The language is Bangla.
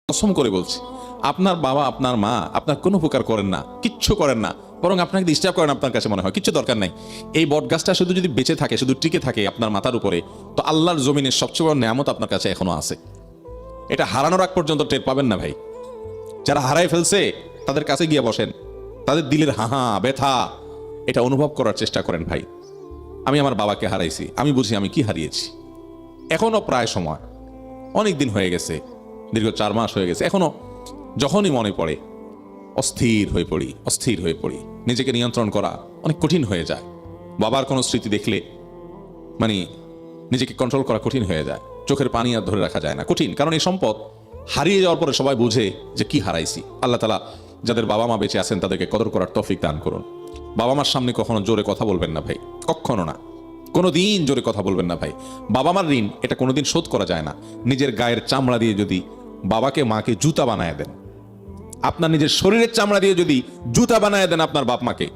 কসম করে বলছি, আপনার বাবা আপনার মা আপনার কোনো উপকার করেন না, কিচ্ছু করেন না, বরং আপনাকে ডিস্টার্ব করেন। আপনার কাছে মনে হয় কিচ্ছু দরকার নাই। এই বটগাছটা শুধু যদি বেঁচে থাকে, শুধু টিকে থাকে আপনার মাথার উপরে, তো আল্লাহর জমিনের সবচেয়ে বড় নিয়ামত আপনার কাছে এখনো আছে। এটা হারানোর আগ পর্যন্ত টের পাবেন না ভাই। যারা হারাই ফেলছে তাদের কাছে গিয়ে বসেন, তাদের দিলের হাহা ব্যথা এটা অনুভব করার চেষ্টা করেন ভাই। আমি আমার বাবাকে হারাইছি, আমি বুঝি আমি কি হারিয়েছি। এখনো প্রায় সময়, অনেক দিন হয়ে গেছে, দীর্ঘ 4 মাস হয়ে গেছে, এখনো যখনই মনে পড়ে অস্থির হয়ে পড়ি। নিজেকে নিয়ন্ত্রণ করা অনেক কঠিন হয়ে যায়। বাবার কোনো স্মৃতি দেখলে মানে নিজেকে কন্ট্রোল করা কঠিন হয়ে যায়, চোখের পানি আর ধরে রাখা যায় না, কঠিন। কারণ এই সম্পদ হারিয়ে যাওয়ার পরে সবাই বুঝে যে কি হারাইছি। আল্লাহ তাআলা যাদের বাবা মা বেঁচে আছেন তাদেরকে কদর করার তৌফিক দান করুন। বাবা মার সামনে কখনো জোরে কথা বলবেন না ভাই, কখনো না, কোনোদিন জোরে কথা বলবেন না ভাই। বাবা মার ঋণ এটা কোনোদিন শোধ করা যায় না। নিজের গায়ের চামড়া দিয়ে যদি বাবাকে মাকে জুতা বানায় দেন, আপনার নিজের শরীরের চামড়া দিয়ে যদি জুতা বানায় দেন আপনার বাপ মাকে,